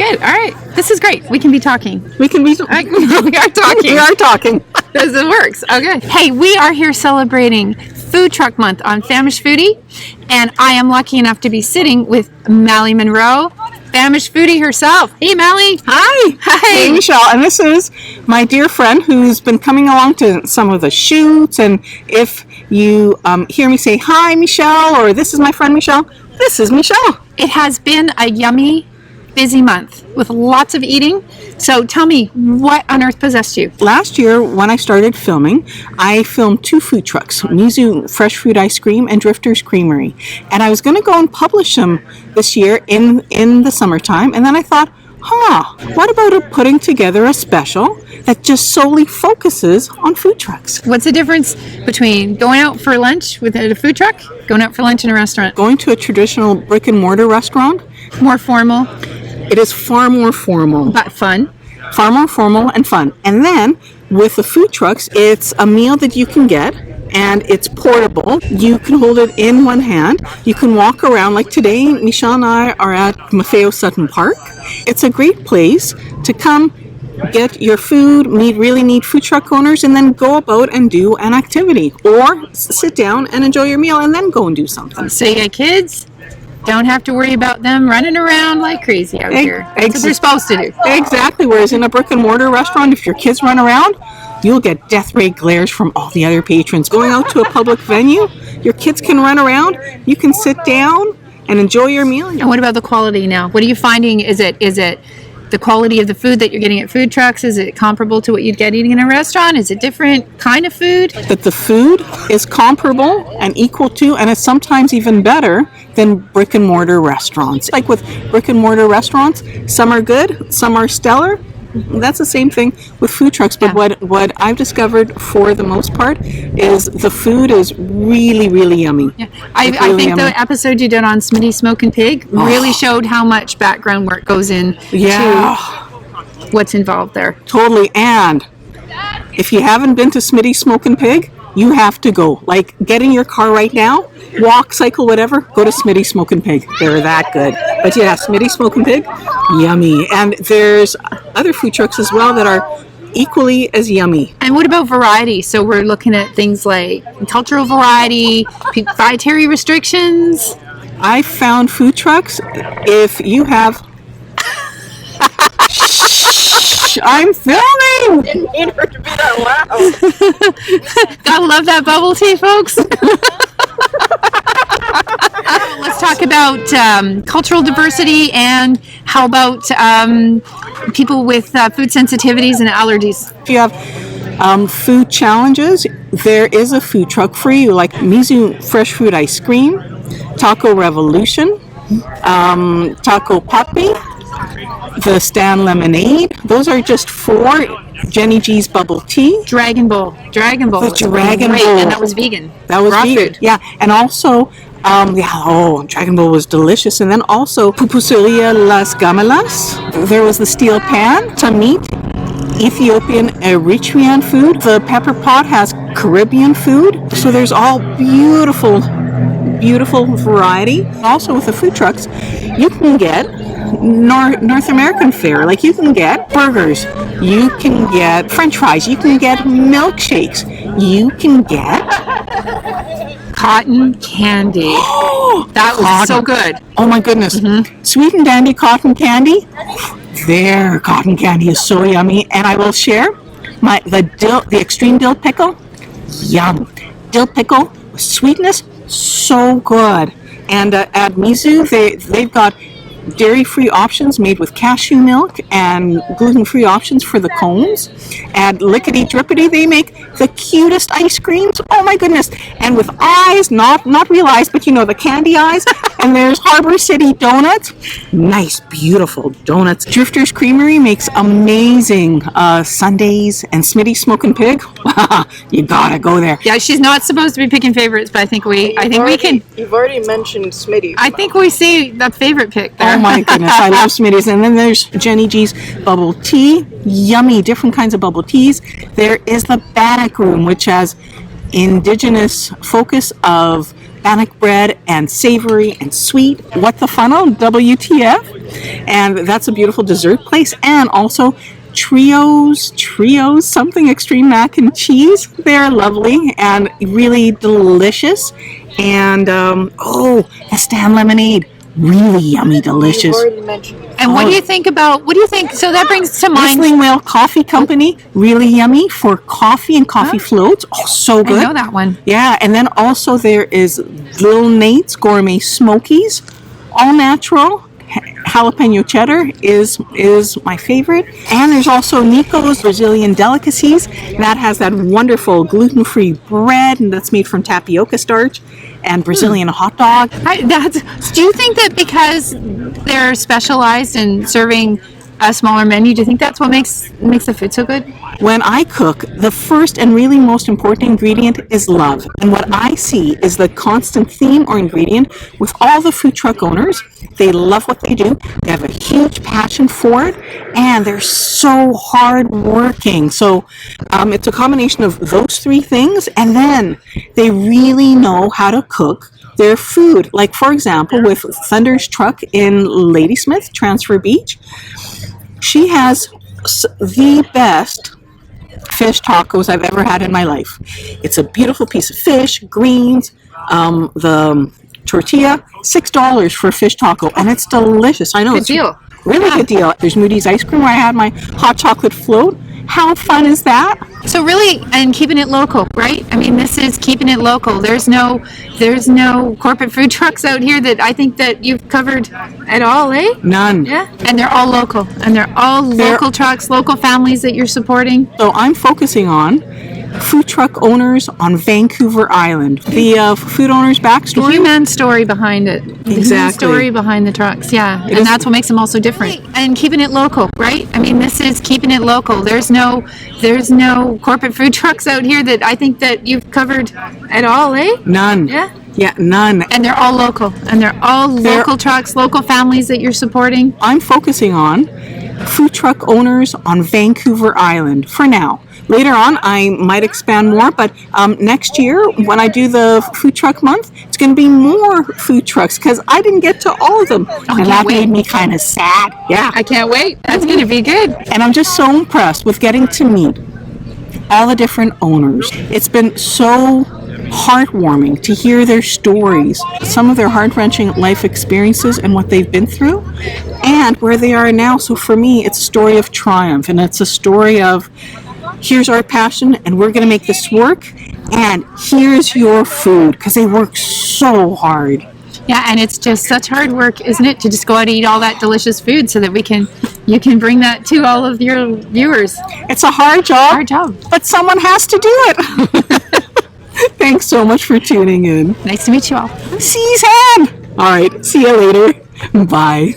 good. All right. This is great. We can be talking. We can be. We are talking. We are talking. This works. Okay. Hey, we are here celebrating Food Truck Month on Famished Foodie, and I am lucky enough to be sitting with Michele Monroe, Famished Foodie herself. Hey, Michele. Hi. Hi. Hey, Michele. And this is my dear friend who's been coming along to some of the shoots. And if you hear me say, hi, Michele, or this is my friend Michele, this is Michele. It has been a yummy, busy month with lots of eating. So tell me, what on earth possessed you? Last year, when I started filming, I filmed 2 food trucks, Mizu Fresh Fruit Ice Cream and Drifter's Creamery. And I was going to go and publish them this year in the summertime. And then I thought, what about putting together a special that just solely focuses on food trucks? What's the difference between going out for lunch with a food truck, going out for lunch in a restaurant? Going to a traditional brick and mortar restaurant, More formal, it is far more formal. but fun. Far more formal and fun. And then with the food trucks, it's a meal that you can get and it's portable. You can hold it in one hand. You can walk around. Like today, Michele and I are at Maffeo Sutton Park. It's a great place to come get your food, meet really neat food truck owners, and then go about and do an activity. Or sit down and enjoy your meal and then go and do something. So you got kids, don't have to worry about them running around like crazy out here. That's what they're supposed to do. Exactly. Whereas in a brick and mortar restaurant, if your kids run around, you'll get death ray glares from all the other patrons. Going out to a public venue, your kids can run around, you can sit down and enjoy your meal. And what about the quality now? What are you finding? Is it the quality of the food that you're getting at food trucks? Is it comparable to what you'd get eating in a restaurant? Is it different kind of food? That the food is comparable and equal to, and it's sometimes even better than brick and mortar restaurants. Like with brick and mortar restaurants, some are good, some are stellar. That's the same thing with food trucks. But what I've discovered for the most part is the food is really, really yummy. Yeah. I think yummy. The episode you did on Smitty Smoking Pig really showed how much background work goes in to what's involved there. Totally. And if you haven't been to Smitty Smoking Pig, you have to go. Like, get in your car right now, walk, cycle, whatever, go to Smitty Smoking Pig. They're that good. But yeah, Smitty Smoking Pig, yummy. And there's other food trucks as well that are equally as yummy. And what about variety? So we're looking at things like cultural variety, dietary restrictions. I found food trucks, if you have... I'm filming! Didn't need her to be that loud. Gotta love that bubble tea, folks. Let's talk about cultural diversity, and how about people with food sensitivities and allergies? If you have food challenges, there is a food truck for you, like Mizu Fresh Fruit Ice Cream, Taco Revolution, Taco Puppy, the Stan Lemonade. Those are just 4. Jenny G's Bubble Tea. Dragon Bowl. The Dragon Bowl. And that was vegan. That was raw vegan. food. Yeah, and also, Dragon Bowl was delicious. And then also, Pupusulia Las Gamelas. There was the steel pan to meat Ethiopian Eritrean food. The pepper pot has Caribbean food. So there's all beautiful variety. Also with the food trucks, you can get North American fare. Like, you can get burgers, you can get French fries, you can get milkshakes, you can get cotton candy. That was so good. Oh my goodness. Sweet and dandy cotton candy. Their cotton candy is so yummy. And I will share the extreme dill pickle. Yum. Dill pickle, sweetness, so good. And at Mizu, they've got dairy-free options made with cashew milk and gluten-free options for the cones. And Lickety Drippity, they make the cutest ice creams. Oh my goodness. And with eyes, not real eyes, but the candy eyes. And there's Harbor City Donuts. Nice, beautiful donuts. Drifter's Creamery makes amazing sundaes, and Smitty Smoking Pig. You gotta go there. Yeah, she's not supposed to be picking favorites, but I think we can. You've already mentioned Smitty. I think we see that favorite pick there. Oh my goodness, I love Smitty's. And then there's Jenny G's Bubble Tea. Yummy, different kinds of bubble teas. There is the Bannock Room, which has indigenous focus of bannock bread and savory and sweet. What the funnel? WTF? And that's a beautiful dessert place. And also trios, something extreme mac and cheese. They're lovely and really delicious. And the Stan lemonade, really yummy, delicious. And what do you think about? What do you think? So that brings to mind. Whistling Whale Coffee Company, really yummy for coffee and coffee floats. Oh, so good. I know that one. Yeah, and then also there is Little Nate's Gourmet Smokies, all natural. Jalapeno cheddar is my favorite. And there's also Nico's Brazilian Delicacies. That has that wonderful gluten-free bread, and that's made from tapioca starch, and Brazilian hot dog. Do you think that because they're specialized in serving a smaller menu, do you think that's what makes the food so good? When I cook, the first and really most important ingredient is love. And what I see is the constant theme or ingredient with all the food truck owners. They love what they do. They have a huge passion for it, and they're so hardworking. So it's a combination of those three things, and then they really know how to cook their food. Like, for example, with Thunder's Truck in Ladysmith, Transfer Beach, she has the best fish tacos I've ever had in my life. It's a beautiful piece of fish, greens, the tortilla, $6 for a fish taco, and it's delicious. I know, Good deal. Really good deal. There's Moody's ice cream where I had my hot chocolate float. How fun is that? So really, and keeping it local, right? I mean, this is keeping it local. There's no corporate food trucks out here that I think that you've covered at all, eh? None. Yeah. And they're all local. And they're all local trucks, local families that you're supporting. So I'm focusing on food truck owners on Vancouver Island. The food owner's backstory. The human story behind it. The human story behind the trucks, yeah. And that's what makes them all so different. And keeping it local, right? I mean, this is keeping it local. There's no corporate food trucks out here that I think that you've covered at all, eh? None. Yeah. Yeah, none. And they're all local. And they're all local trucks, local families that you're supporting. I'm focusing on food truck owners on Vancouver Island for now. Later on, I might expand more, but next year, when I do the food truck month, it's going to be more food trucks because I didn't get to all of them. And that made me kind of sad. Yeah. I can't wait. That's going to be good. And I'm just so impressed with getting to meet all the different owners. It's been so heartwarming to hear their stories, some of their heart-wrenching life experiences and what they've been through, and where they are now. So for me, it's a story of triumph, and it's a story of here's our passion, and we're going to make this work, and here's your food, because they work so hard. Yeah, and it's just such hard work, isn't it, to just go out and eat all that delicious food so that you can bring that to all of your viewers. It's a hard job. Hard job. But someone has to do it. Thanks so much for tuning in. Nice to meet you all. Seize hand. All right, see you later. Bye.